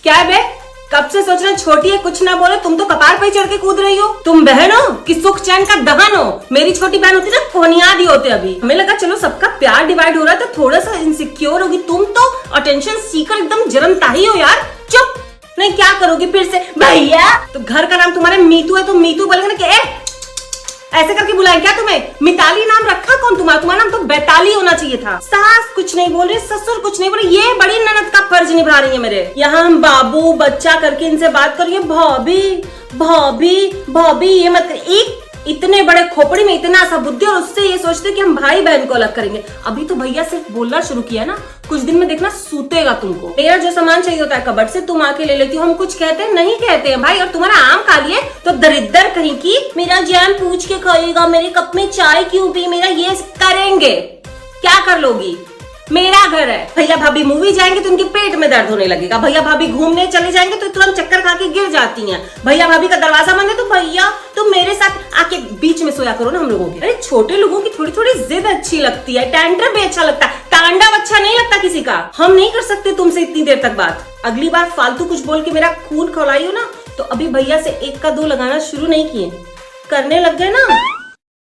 क्या है बे? कब से सोच रहे छोटी है कुछ ना बोले, तुम तो कपार पे चढ़ के कूद रही हो। तुम बहन हो कि सुख चैन का दहन हो? मेरी छोटी बहन होती ना कोनियादी होते अभी। हमें लगा चलो सबका प्यार डिवाइड हो रहा है तो थोड़ा सा इनसिक्योर होगी। तुम तो अटेंशन सीकर एकदम जन्मताही हो यार। चुप। नहीं क्या करोगी फिर से? भैया तो घर का नाम तुम्हारे मीतू है तो मीतू बोलेगा ना कि ऐसे करके बुलाए क्या तुम्हें? मिताली नाम रखा कौन तुम्हारा? तुम्हारा नाम तो बैताली होना चाहिए था। सास कुछ नहीं बोल रही, ससुर कुछ नहीं बोल रही, ये बड़ी ननद का फर्ज निभा रही है मेरे। यहाँ हम बाबू बच्चा करके इनसे बात करिए, भाभी भाभी भाभी ये मत कर। एक इतने बड़े खोपड़ी में इतना सा बुद्धि और उससे ये सोचते कि हम भाई बहन को अलग करेंगे। अभी तो भैया सिर्फ बोलना शुरू किया ना, कुछ दिन में देखना सूतेगा तुमको। मेरा जो सामान चाहिए होता है कबर्ड से तुम आके ले लेती हो। हम कुछ कहते हैं नहीं कहते हैं भाई। और तुम्हारा आम खा लिए तो दरिद्र कहीं की मेरा जान पूछ के खाएगा, मेरे कप में चाय क्यों पी, मेरा ये करेंगे। क्या कर लोगी? मेरा घर है। भैया भाभी मूवी जाएंगे तो उनके पेट में दर्द होने लगेगा। भैया भाभी घूमने चले जाएंगे तो तुरंत चक्कर खा के गिर जाती हैं। भैया भाभी का दरवाजा बंद है तो भैया तुम मेरे साथ आके बीच में सोया करो ना हम लोगों के। अरे छोटे लोगों की थोड़ी थोड़ी जिद अच्छी लगती है, टैंट्रम भी अच्छा लगता है, तांडव अच्छा नहीं लगता किसी का। हम नहीं कर सकते तुमसे इतनी देर तक बात। अगली बार फालतू कुछ बोल के मेरा खून खौलाई हो ना तो अभी भैया से 1 का 2 लगाना शुरू नहीं किए, करने लग गए ना।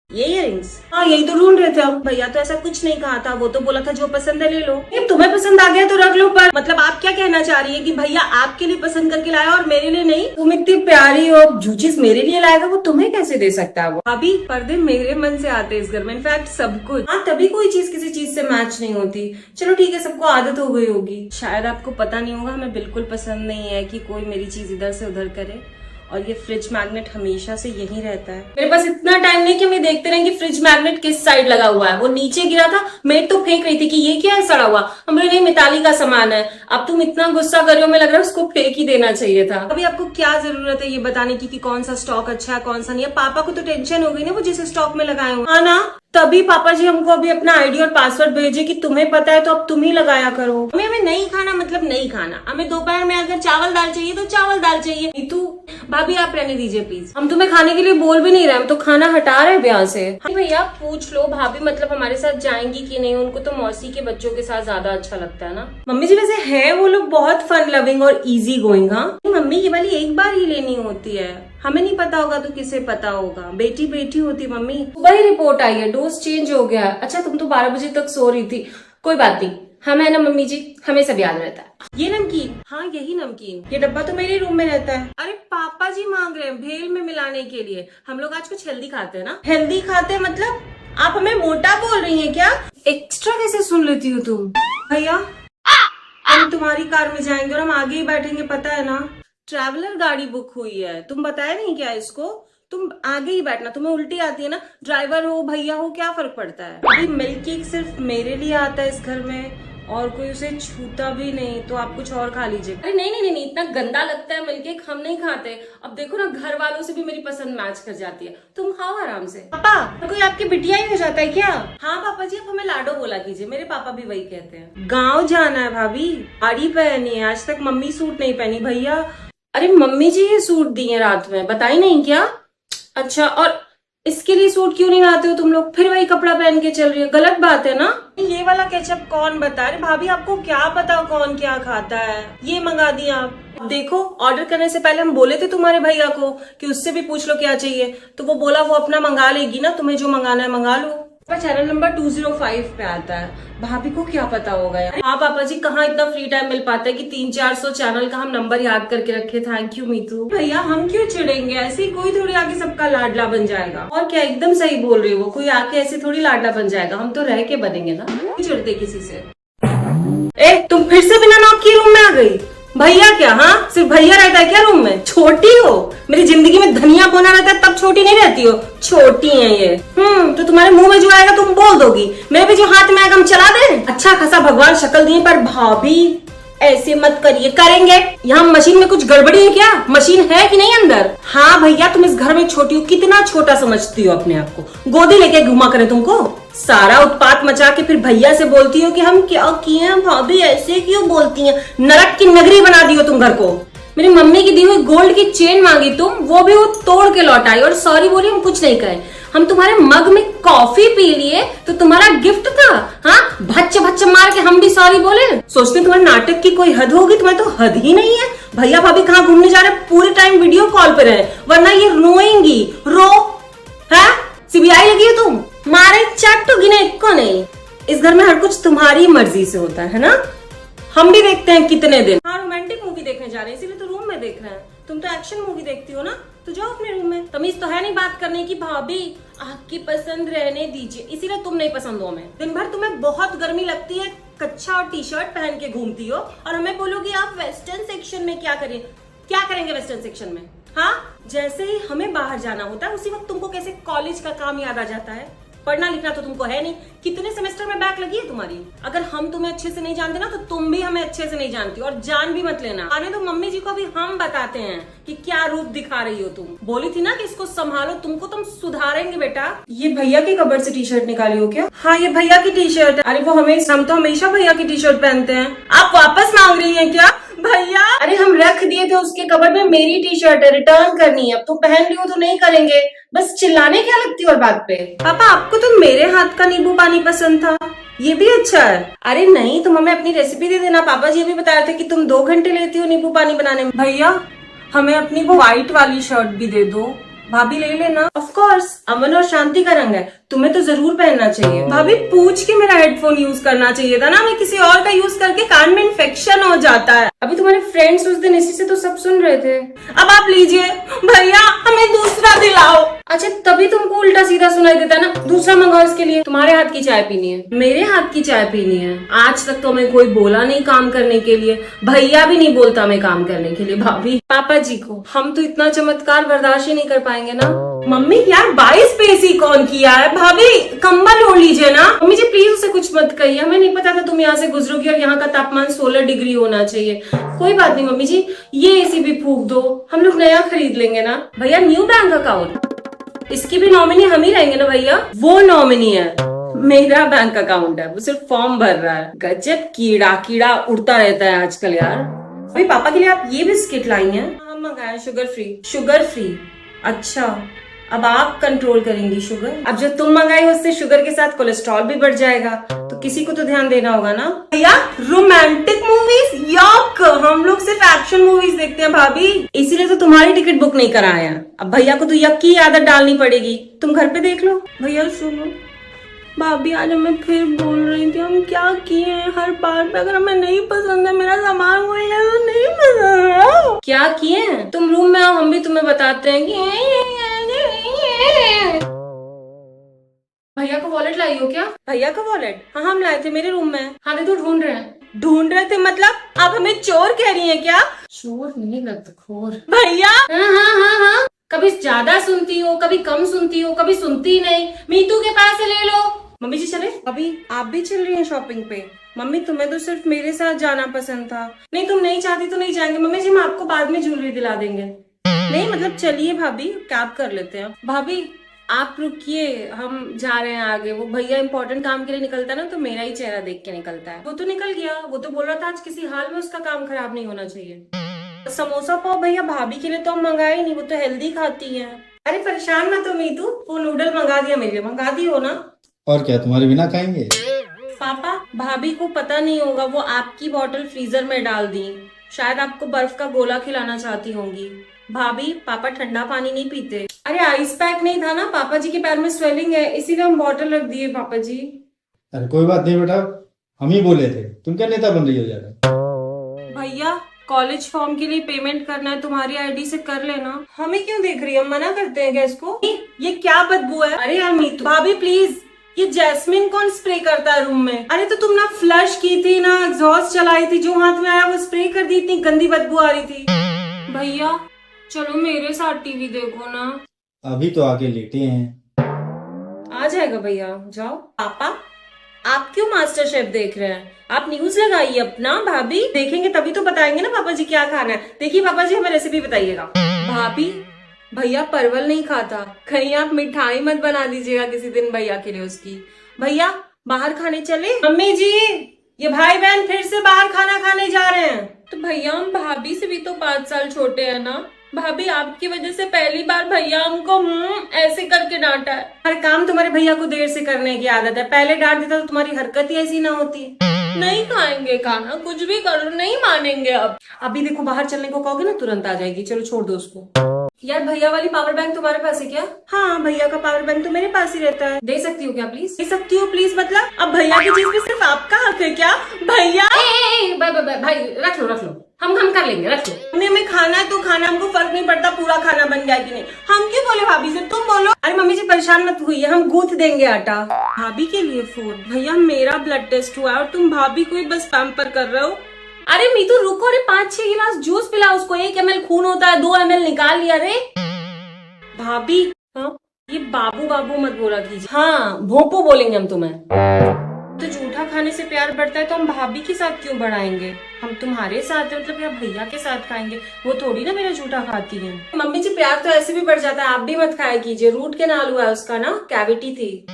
ये इयररिंग्स हाँ यही तो ढूंढ रहे थे हम। भैया तो ऐसा कुछ नहीं कहा था, वो तो बोला था जो पसंद है ले लो। तुम्हें पसंद आ गया तो रख लो। पर मतलब आप क्या कहना चाह रही है कि भैया आपके लिए पसंद करके लाया और मेरे लिए नहीं? तुम इतनी प्यारी हो, जो चीज मेरे लिए लाएगा वो तुम्हें कैसे दे सकता है? वो अभी पर्दे मेरे मन से आते इस घर में, इनफैक्ट सब कुछ। हाँ तभी कोई चीज किसी चीज से मैच नहीं होती। चलो ठीक है, सबको आदत हो गई होगी। शायद आपको पता नहीं होगा, हमें बिल्कुल पसंद नहीं है कि कोई मेरी चीज इधर से उधर करे। और ये फ्रिज मैग्नेट हमेशा से यही रहता है। मेरे पास इतना टाइम नहीं कि मैं देखते रहे कि फ्रिज मैग्नेट किस साइड लगा हुआ है। वो नीचे गिरा था, मेट तो फेंक रही थी कि ये क्या है सड़ा हुआ। हमने नहीं मिताली का सामान है। अब तुम इतना गुस्सा कर रहे हो, मैं लग रहा है उसको फेंक ही देना चाहिए था। अभी आपको क्या जरूरत है ये बताने की कि कौन सा स्टॉक अच्छा है कौन सा नहीं है? पापा को तो टेंशन हो गई ना वो जिस स्टॉक में लगाए हो। हाँ ना, तभी पापा जी हमको अभी अपना आईडी और पासवर्ड भेजे कि तुम्हें पता है तो अब तुम ही लगाया करो। हमें नहीं खाना मतलब नहीं खाना। हमें दोपहर में अगर चावल दाल चाहिए तो चावल दाल चाहिए। नीतू भाभी आप रहने दीजिए प्लीज। हम तुम्हें खाने के लिए बोल भी नहीं रहे, हम तो खाना हटा रहे ब्याह से। हाँ भैया पूछ लो भाभी मतलब हमारे साथ जाएंगी कि नहीं? उनको तो मौसी के बच्चों के साथ ज्यादा अच्छा लगता है ना। मम्मी जी वैसे है वो लोग बहुत फन लविंग और इजी गोइंग। हाँ मम्मी की वाली एक बार ही लेनी होती है, हमें नहीं पता होगा तो किसे पता होगा। बेटी बेटी होती मम्मी। वही रिपोर्ट आई है, डोज चेंज हो गया। अच्छा तुम तो 12 बजे तक सो रही थी। कोई बात नहीं, हम है ना मम्मी जी, हमें सब याद रहता है। ये नमकीन, हाँ यही नमकीन, ये डब्बा तो मेरे रूम में रहता है। अरे पापा जी मांग रहे हैं भेल में मिलाने के लिए। हम लोग आज कुछ हेल्दी खाते हैं ना। हेल्दी खाते मतलब आप हमें मोटा बोल रही हैं क्या? एक्स्ट्रा कैसे सुन लेती हो तुम? भैया हम तुम्हारी कार में जाएंगे और हम आगे ही बैठेंगे, पता है ना? ट्रैवलर गाड़ी बुक हुई है, तुम बताया नहीं क्या इसको? तुम आगे ही बैठना, तुम्हें उल्टी आती है ना। ड्राइवर हो भैया हो क्या फर्क पड़ता है? अभी मिल्क केक सिर्फ मेरे लिए आता है इस घर में और कोई उसे छूता भी नहीं, तो आप कुछ और खा लीजिए। अरे नहीं नहीं नहीं, इतना गंदा लगता है मिल्क केक, हम नहीं खाते। अब देखो ना घर वालों से भी मेरी पसंद मैच कर जाती है। तुम खाओ आराम से। पापा कोई आपकी बिटिया ही हो जाता है क्या? हाँ पापा जी, अब हमें लाडो बोला कीजिए, मेरे पापा भी वही कहते हैं। गाँव जाना है भाभी, साड़ी पहनी है, आज तक मम्मी सूट नहीं पहनी। भैया अरे मम्मी जी ये सूट दी है रात में, बताई नहीं क्या? अच्छा और इसके लिए सूट क्यों नहीं लाते हो तुम लोग? फिर वही कपड़ा पहन के चल रही है, गलत बात है ना। ये वाला केचप कौन बता रहे? भाभी आपको क्या पता कौन क्या खाता है? ये मंगा दिया आप। देखो ऑर्डर करने से पहले हम बोले थे तुम्हारे भैया को कि उससे भी पूछ लो क्या चाहिए, तो वो बोला वो अपना मंगा लेगी ना, तुम्हें जो मंगाना है मंगा लो। चैनल नंबर 205 पे आता है, भाभी को क्या पता होगा यार। हाँ पापा जी कहाँ इतना फ्री टाइम मिल पाता है कि 300-400 चैनल का हम नंबर याद करके रखे। Thank you Meetu. भैया हम क्यों चिढ़ेंगे? ऐसे ही कोई थोड़ी आके सबका लाडला बन जाएगा। और क्या एकदम सही बोल रही हो, कोई आके ऐसे थोड़ी लाडला बन जाएगा, हम तो रह के बनेंगे ना, नहीं चिढ़ते किसी से। तुम फिर से बिना नॉक की रूम में आ गई? भैया क्या? हाँ सिर्फ भैया रहता है क्या रूम में? छोटी हो? मेरी जिंदगी में धनिया बोना रहता है तब छोटी नहीं रहती हो। छोटी है ये। तो तुम्हारे मुंह में जो आएगा तुम बोल दोगी, मेरे भी जो हाथ में आएगा हम चला दें। अच्छा खासा भगवान शक्ल दिए, पर भाभी ऐसे मत करिए। करेंगे? यहाँ मशीन में कुछ गड़बड़ी है क्या? मशीन है कि नहीं अंदर? हाँ भैया तुम इस घर में छोटी हो, कितना छोटा समझती हो अपने आप को? गोदी लेके घुमा करें तुमको? सारा उत्पात मचा के फिर भैया से बोलती हो कि हम क्या किए हैं? भाभी ऐसे क्यों बोलती हैं? नरक की नगरी बना दी हो तुम घर को। मेरी मम्मी की दी हुई गोल्ड की चेन मांगी तुम, वो भी वो तोड़ के लौटाई और सॉरी बोली हम कुछ नहीं कहे। हम तुम्हारे मग में कॉफी पी लिए तो तुम्हारा गिफ्ट था। हाँ, भच्च भच्च मार के हम भी सॉरी बोले। सोचते तुम्हारे नाटक की कोई हद होगी, तुम्हें तो हद ही नहीं है। भैया भाभी कहाँ घूमने जा रहे, पूरे टाइम वीडियो कॉल पे रहे, वरना ये रोएंगी। रो है, सीबीआई लगी है तुम, मारे चट गिने को नहीं। इस घर में हर कुछ तुम्हारी मर्जी से होता है ना। हम भी देखते हैं कितने दिन। हाँ, रोमांटिक मूवी देखने जा रहे हैं, इसीलिए तो रूम में देख रहे हैं। तुम तो एक्शन मूवी देखती हो ना, तो जाओ अपने रूम में। तमीज तो है नहीं बात करने की। भाभी आपकी पसंद रहने दीजिए, इसीलिए तुम नहीं पसंद हो हमें। दिन भर तुम्हें बहुत गर्मी लगती है, कच्छा और टी शर्ट पहन के घूमती हो, और हमें बोलोगी आप वेस्टर्न सेक्शन में क्या करें। क्या करेंगे वेस्टर्न सेक्शन में? हाँ, जैसे ही हमें बाहर जाना होता है उसी वक्त तुमको कैसे कॉलेज का काम याद आ जाता है। पढ़ना लिखना तो तुमको है नहीं। कितने सेमेस्टर में बैक लगी है तुम्हारी? अगर हम तुम्हें अच्छे से नहीं जानते ना, तो तुम भी हमें अच्छे से नहीं जानती, और जान भी मत लेना। आने तो मम्मी जी को भी हम बताते हैं कि क्या रूप दिखा रही हो तुम। बोली थी ना कि इसको संभालो, तुमको तुम सुधारेंगे बेटा। ये भैया की कबर्ड से टी शर्ट निकाली हो क्या? हाँ, ये भैया की टी शर्ट है। अरे वो हम तो हमेशा भैया की टी शर्ट पहनते हैं। आप वापस मांग रही है क्या भैया? अरे हम रख दिए थे उसके कबर्ड में, मेरी टी शर्ट है, रिटर्न करनी है। अब तो पहन रही हो तो नहीं करेंगे, बस चिल्लाने क्या लगती हो बात पे। पापा आपको तो मेरे हाथ का नींबू पानी पसंद था, ये भी अच्छा है। अरे नहीं, तुम हमें अपनी रेसिपी दे देना। पापा जी भी बताया था कि तुम 2 घंटे लेती हो नींबू पानी बनाने में। भैया हमें अपनी वो व्हाइट वाली शर्ट भी दे दो। भाभी ले लेना। ऑफ कोर्स, अमन और शांति का रंग है, तुम्हें तो जरूर पहनना चाहिए। भाभी पूछ के मेरा हेडफोन यूज करना चाहिए था ना, मैं किसी और का यूज करके कान में इन्फेक्शन हो जाता है। अभी तुम्हारे फ्रेंड्स उस दिन इसी से तो सब सुन रहे थे। अब आप लीजिए भैया, हमें दूसरा दिलाओ। अच्छा, तभी तुमको उल्टा सीधा सुनाई देता है ना। दूसरा मंगाओ इसके लिए। तुम्हारे हाथ की चाय पीनी है, मेरे हाथ की चाय पीनी है। आज तक तो हमें कोई बोला नहीं काम करने के लिए, भैया भी नहीं बोलता हमें काम करने के लिए। भाभी पापा जी को हम तो इतना चमत्कार बर्दाश्त ही नहीं कर पाएंगे ना। मम्मी यार 22 पे एसी कौन किया है? भाभी कंबल ओढ़ लीजिए ना। मम्मी जी प्लीज उसे कुछ मत कहिए, हमें नहीं पता था तुम यहाँ से गुजरोगी और यहाँ का तापमान 16 डिग्री होना चाहिए। कोई बात नहीं मम्मी जी, ये एसी भी फूंक दो, हम लोग नया खरीद लेंगे ना। भैया न्यू बैंक अकाउंट, इसकी भी नॉमिनी हम ही रहेंगे ना भैया? वो नॉमिनी है, मेरा बैंक अकाउंट है, वो सिर्फ फॉर्म भर रहा है। गजब कीड़ा कीड़ा उड़ता रहता है आजकल यार। अभी पापा के लिए आप ये बिस्किट लाई हैं? हम मंगाए शुगर फ्री। शुगर फ्री, अच्छा अब आप कंट्रोल करेंगी शुगर। अब जो तुम मंगाई उससे शुगर के साथ कोलेस्ट्रॉल भी बढ़ जाएगा, तो किसी को तो ध्यान देना होगा ना। भैया रोमांटिक मूवीज याक, हम लोग सिर्फ एक्शन मूवीज देखते हैं भाभी, इसीलिए तो तुम्हारी टिकट बुक नहीं कराया। अब भैया को तो यक की आदत डालनी पड़ेगी, तुम घर पे देख लो। भैया सुनो, भाभी आज हमें फिर बोल रही थी हम क्या किए हैं। हर बार पे अगर हमें नहीं पसंद है, मेरा सामान कोई ले तो नहीं पसंद है। क्या किए हैं? तुम रूम में आओ, हम भी तुम्हें बताते हैं कि भैया का वॉलेट लाई हो क्या? भैया का वॉलेट? हाँ हम लाए थे, मेरे रूम में। हाँ तो ढूंढ रहे हैं। ढूंढ रहे थे मतलब आप हमें चोर कह रही हैं क्या? चोर नहीं लगता, खोर। भैया हाँ, कभी ज्यादा सुनती हो, कभी कम सुनती हो, कभी सुनती ही नहीं। मीतू के पास से ले लो। मम्मी जी चले? अभी आप भी चल रही हैं शॉपिंग पे? मम्मी तुम्हें तो सिर्फ मेरे साथ जाना पसंद था। नहीं तुम नहीं चाहती तो नहीं जाएंगे मम्मी जी, हम आपको बाद में ज्वेलरी दिला देंगे। नहीं मतलब चलिए भाभी, कैब कर लेते हैं। भाभी आप रुकिए, हम जा रहे हैं आगे। वो भैया इंपॉर्टेंट काम के लिए निकलता है ना, तो मेरा ही चेहरा देख के निकलता है। वो तो निकल गया, वो तो बोल रहा था आज किसी हाल में उसका काम खराब नहीं होना चाहिए। समोसा पाव भैया भाभी के लिए तो हम मंगाए ही नहीं, वो तो हेल्दी खाती है। अरे परेशान मत हो मीतू, वो नूडल मंगा दिया मेरे लिए, मंगा दी हो ना। और क्या तुम्हारे बिना खाएंगे? पापा भाभी को पता नहीं होगा, वो आपकी बोतल फ्रीजर में डाल दी, शायद आपको बर्फ का गोला खिलाना चाहती होंगी। भाभी पापा ठंडा पानी नहीं पीते। अरे आइस पैक नहीं था ना, पापा जी के पैर में स्वेलिंग है, इसीलिए हम बॉटल रख दिए पापा जी। अरे कोई बात नहीं बेटा, हम ही बोले थे, तुम क्या नेता बन रही हो ज्यादा। भैया कॉलेज फॉर्म के लिए पेमेंट करना है, तुम्हारी आईडी से कर लेना। हमें क्यों देख रही है, हम मना करते हैं क्या इसको? ये क्या बदबू है? अरे यार मीतू भाभी प्लीज, ये जैस्मिन कौन स्प्रे करता है रूम में? अरे तो तुम ना फ्लश की थी ना एग्जॉस्ट चलाई थी, जो हाथ में आया वो स्प्रे कर दी, इतनी गंदी बदबू आ रही थी। भैया चलो मेरे साथ टीवी देखो ना। अभी तो आके लेटे हैं। आ जाएगा भैया, जाओ। पापा आप क्यों मास्टर शेफ देख रहे हैं? आप न्यूज लगाइए अपना। भाभी देखेंगे तभी तो बताएंगे ना पापा जी क्या खाना है। देखिए पापा जी हमें रेसिपी बताइएगा। भाभी भैया परवल नहीं खाता, कहीं आप मिठाई मत बना दीजिएगा किसी दिन भैया के लिए उसकी। भैया बाहर खाने चले? मम्मी जी ये भाई बहन फिर से बाहर खाना खाने जा रहे हैं। तो भैया हम भाभी से भी तो 5 साल छोटे हैं ना, भाभी आपकी वजह से पहली बार भैया हमको ऐसे करके डांटा है। हर काम तुम्हारे भैया को देर से करने की आदत है, पहले डांट देता तो तुम्हारी हरकत ही ऐसी ना होती। नहीं खाएंगे खाना, कुछ भी करो नहीं मानेंगे। अब अभी देखो बाहर चलने को कहोगे ना तुरंत आ जाएगी। चलो छोड़ दो उसको। यार भैया वाली पावर बैंक तुम्हारे पास है क्या? हाँ भैया का पावर बैंक तो मेरे पास ही रहता है। दे सकती हो क्या प्लीज? दे सकती हो प्लीज मतलब? अब भैया की चीज में सिर्फ आपका हक है क्या? भैया भाई रख लो हम कर लेंगे, रख लो। मम्मी हमें खाना है तो खाना, हमको फर्क नहीं पड़ता पूरा खाना बन गया कि नहीं। हम क्यों बोले भाभी से, तुम बोलो। अरे मम्मी जी परेशान मत हुई है, हम गूंथ देंगे आटा। भाभी के लिए फोन? भैया मेरा ब्लड टेस्ट हुआ और तुम भाभी को ही बस पैम्पर कर रहे हो। अरे मीतू रुको रे, 5-6 गिलास जूस पिला उसको, 1 ml खून होता है, 2 ml निकाल लिया रे। भाभी हाँ ये बाबू मत बोला कीजिए। हाँ भोंपू बोलेंगे हम तुम्हें। तो जूठा खाने से प्यार बढ़ता है तो हम भाभी के साथ क्यों बढ़ाएंगे? हम तुम्हारे साथ है मतलब या भैया के साथ खाएंगे, वो थोड़ी ना मेरा जूठा खाती है। मम्मी जी प्यार तो ऐसे भी बढ़ जाता है, आप भी मत खाया कीजिए। रूट कैनाल हुआ है उसका ना, कैविटी थी।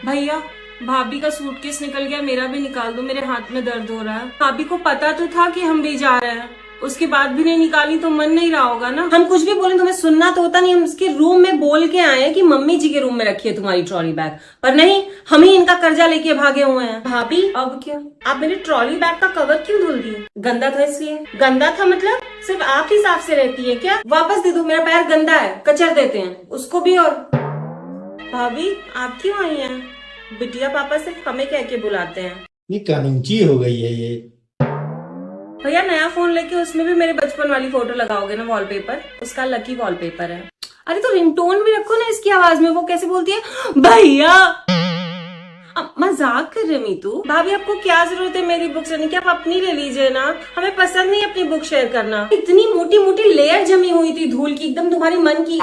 भैया भाभी का सूटकेस निकल गया, मेरा भी निकाल दो, मेरे हाथ में दर्द हो रहा है। भाभी को पता तो था कि हम भी जा रहे हैं, उसके बाद भी नहीं निकाली तो मन नहीं रहा होगा ना। हम कुछ भी बोले तुम्हें सुनना तो होता नहीं। हम उसके रूम में बोल के आए हैं कि मम्मी जी के रूम में रखी है तुम्हारी ट्रॉली बैग, पर नहीं, हम ही इनका कर्जा लेके भागे हुए हैं। भाभी अब क्या? आप मेरे ट्रॉली बैग का कवर क्यों धुल दिए? गंदा था इसलिए? गंदा था मतलब सिर्फ आप ही साफ से रहती है क्या? वापस दे दो, मेरा पैर गंदा है, कचर देते हैं उसको भी। और भाभी आप क्यों आई हैं? बिटिया पापा सिर्फ हमें कह के बुलाते हैं। ये कानिंची हो गई है ये। भैया नया फोन लेके उसमें भी मेरे बचपन वाली फोटो लगाओगे ना वॉलपेपर? उसका लकी वॉलपेपर है। अरे तो रिंगटोन भी रखो ना इसकी आवाज में। वो कैसे बोलती है? भैया मजाक कर रहे मीतू। भाभी आपको क्या जरूरत है मेरी बुक लेने की? आप अपनी ले लीजिए ना, हमें पसंद नहीं अपनी बुक शेयर करना। इतनी मोटी मोटी लेयर जमी हुई थी धूल की, एकदम तुम्हारी मन की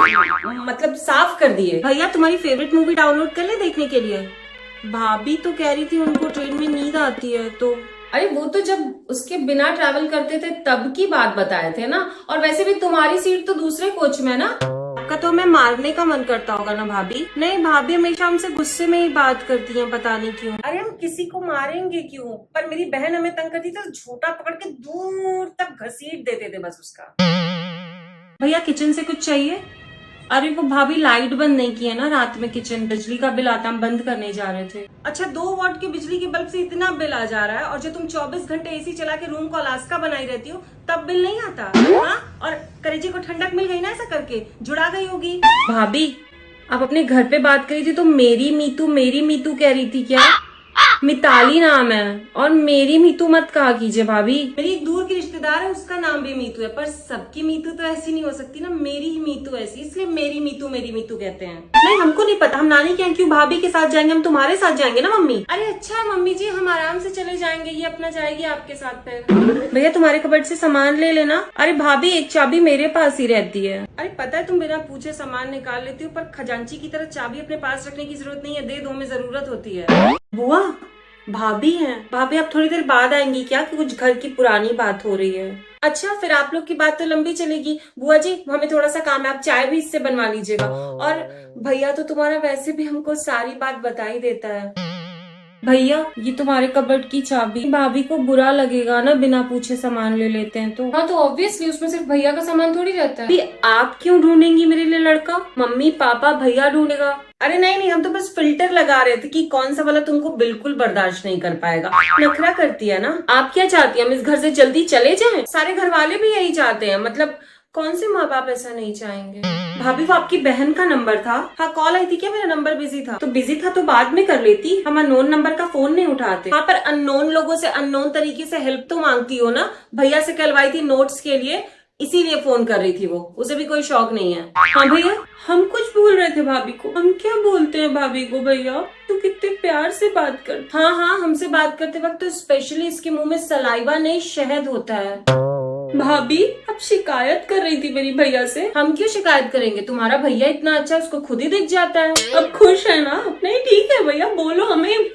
मतलब साफ कर दिए। भैया तुम्हारी फेवरेट मूवी डाउनलोड कर ले देखने के लिए। भाभी तो कह रही थी उनको ट्रेन में नींद आती है तो। अरे वो तो जब उसके बिना ट्रैवल करते थे तब की बात बताए थे ना। और वैसे भी तुम्हारी सीट तो दूसरे कोच में ना। आपका तो हमें मारने का मन करता होगा ना भाभी? नहीं भाभी हमेशा हमसे गुस्से में ही बात करती हैं, पता नहीं क्यों। अरे हम किसी को मारेंगे क्यों? पर मेरी बहन हमें तंग करती तो झूठा पकड़ के दूर तक घसीट देते थे बस उसका। भैया किचन से कुछ चाहिए? अरे वो भाभी लाइट बंद नहीं की है ना रात में, किचन बिजली का बिल आता, हम बंद करने जा रहे थे। अच्छा 2 वॉट की बिजली के बल्ब से इतना बिल आ जा रहा है, और जो तुम 24 घंटे एसी चला के रूम को अलास्का बनाई रहती हो तब बिल नहीं आता? हाँ और करेजी को ठंडक मिल गई ना ऐसा करके, जुड़ा गई होगी। भाभी आप अपने घर पे बात करी थी तो मेरी मीतू कह रही थी क्या? मिताली नाम है, और मेरी मीतू मत कहा कीजिए भाभी। मेरी एक दूर की रिश्तेदार है उसका नाम भी मीतू है, पर सबकी मीतू तो ऐसी नहीं हो सकती ना, मेरी ही मीतू ऐसी, इसलिए मेरी मीतू कहते हैं। नहीं हमको नहीं पता, हम नानी के यहाँ क्यों भाभी के साथ जाएंगे, हम तुम्हारे साथ जाएंगे ना मम्मी। अरे अच्छा मम्मी जी हम आराम से चले जाएंगे, ये अपना जाएगी आपके साथ। फिर भैया तुम्हारे कबर्ड से सामान ले लेना। अरे भाभी एक चाबी मेरे पास ही रहती है। अरे पता है तुम बिना पूछे सामान निकाल लेती हो, पर खजांची की तरह चाबी अपने पास रखने की जरूरत नहीं है, दे दो, हमें जरूरत होती है। बुआ भाभी हैं। भाभी आप थोड़ी देर बाद आएंगी क्या? कि कुछ घर की पुरानी बात हो रही है। अच्छा फिर आप लोग की बात तो लंबी चलेगी। बुआ जी हमें थोड़ा सा काम है, आप चाय भी इससे बनवा लीजिएगा। और भैया तो तुम्हारा वैसे भी हमको सारी बात बता ही देता है। भैया ये तुम्हारे कबर्ड की चाबी, भाभी को बुरा लगेगा ना बिना पूछे सामान ले लेते हैं तो। हाँ तो ऑब्वियसली उसमें सिर्फ भैया का सामान थोड़ी रहता है। आप क्यों ढूंढेंगी मेरे लिए लड़का? मम्मी पापा भैया ढूंढेगा। अरे नहीं हम तो बस फिल्टर लगा रहे थे कि कौन सा वाला तुमको बिल्कुल बर्दाश्त नहीं कर पाएगा। नखरा करती है ना। आप क्या चाहती है हम इस घर से जल्दी चले जाएं? सारे घर वाले भी यही चाहते हैं, मतलब कौन से माँ बाप ऐसा नहीं चाहेंगे? भाभी वो आपकी बहन का नंबर था। हाँ कॉल आई थी क्या? मेरा नंबर बिजी था। तो बिजी था तो बाद में कर लेती, हम अननोन नंबर का फोन नहीं उठाते। हाँ पर अननोन लोगों से अननोन तरीके से हेल्प तो मांगती हो ना। भैया से कहलवाई थी नोट्स के लिए, इसीलिए फोन कर रही थी वो, उसे भी कोई शौक नहीं है। हाँ भैया हम कुछ बोल रहे थे भाभी को। हम क्या बोलते हैं भाभी को? भैया तू कितने प्यार से बात कर। हाँ हमसे बात करते वक्त तो स्पेशली इसके मुंह में सलाइवा नहीं शहद होता है। भाभी अब शिकायत कर रही थी मेरी भैया से। हम क्यों शिकायत करेंगे? तुम्हारा भैया इतना अच्छा, उसको खुद ही दिख जाता है। अब खुश है ना? नहीं ठीक है भैया बोलो हमें।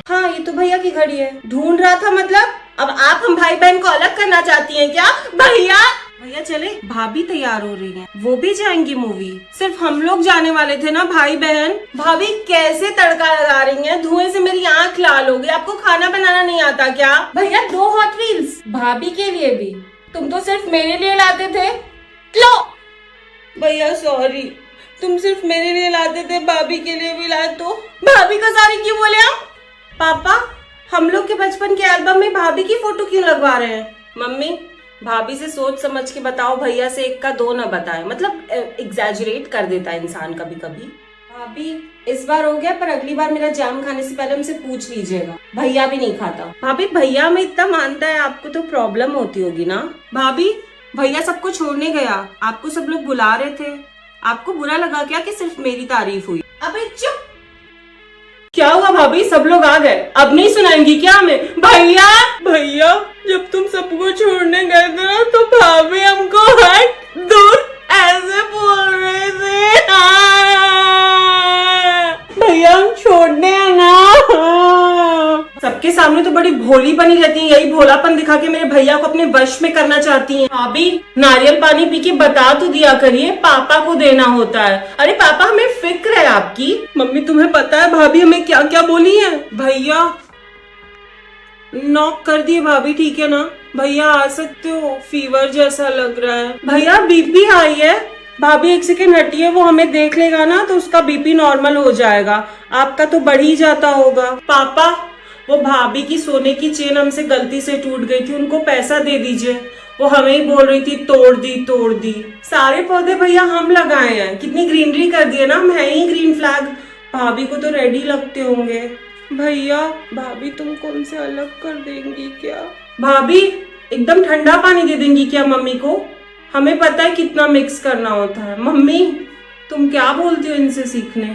हाँ ये तो भैया की घड़ी है। ढूंढ रहा था मतलब? अब आप हम भाई बहन को अलग करना चाहती हैं क्या? भैया चले। भाभी तैयार हो रही हैं, वो भी जाएंगी मूवी। सिर्फ हम लोग जाने वाले थे ना भाई बहन। भाभी कैसे तड़का लगा रही हैं? धुएं से मेरी आंख लाल हो गई। आपको खाना बनाना नहीं आता क्या? भैया 2 हॉट व्हील्स भाभी के लिए भी, तुम तो सिर्फ मेरे लिए लाते थे। लो भैया सॉरी, तुम सिर्फ मेरे लिए लाते थे, भाभी के लिए भी लाए तो भाभी का सॉरी क्यों बोले आप? पापा, हम लोग के बचपन के एल्बम में भाभी की फोटो क्यों लगवा रहे हैं? मम्मी, भाभी से सोच समझ के बताओ, भैया से एक का दो ना बताए, मतलब एग्जैजरेट कर देता है इंसान कभी कभी। भाभी, इस बार हो गया, पर अगली बार मेरा जाम खाने से पहले हमसे पूछ लीजिएगा। भैया भी नहीं खाता। भाभी, भैया में इतना मानता है, आपको तो प्रॉब्लम होती होगी ना? भाभी, भैया सबको छोड़ने गया, आपको सब लोग बुला रहे थे, आपको बुरा लगा क्या कि सिर्फ मेरी तारीफ हुई? अबे चुप! क्या हुआ भाभी, सब लोग आ गए, अब नहीं सुनाएंगी क्या हमें? भैया, भैया जब तुम सबको छोड़ने गए थे ना, तो भाभी हमको हट दूर ऐसे बोल रहे थे। भैया हम छोड़ने हैं ना। सबके सामने तो बड़ी भोली बनी रहती है, यही भोलापन दिखा के मेरे भैया को अपने वश में करना चाहती हैं। भाभी, नारियल पानी पी के बता तो दिया करिए, पापा को देना होता है। अरे पापा, हमें फिक्र है आपकी। मम्मी, तुम्हें पता है भाभी हमें क्या क्या बोली है? भैया नॉक कर दिए भाभी, ठीक है ना? भैया आ सकते हो, फीवर जैसा लग रहा है। भैया बीपी हाई है। भाभी एक सेकेंड हटिए, वो हमें देख लेगा ना तो उसका बीपी नॉर्मल हो जाएगा, आपका तो बढ़ ही जाता होगा। पापा, वो भाभी की सोने की चेन हमसे गलती से टूट गई थी, उनको पैसा दे दीजिए। वो हमें ही बोल रही थी तोड़ दी तोड़ दी। सारे पौधे भैया हम लगाए हैं, कितनी ग्रीनरी कर दी है ना, हम है ही ग्रीन फ्लैग। भाभी को तो रेडी लगते होंगे। भैया, भाभी तुमको उनसे अलग कर देंगी क्या? भाभी एकदम ठंडा पानी दे देंगी क्या मम्मी को? हमें पता है कितना मिक्स करना होता है। मम्मी, तुम क्या बोलती हो इनसे सीखने?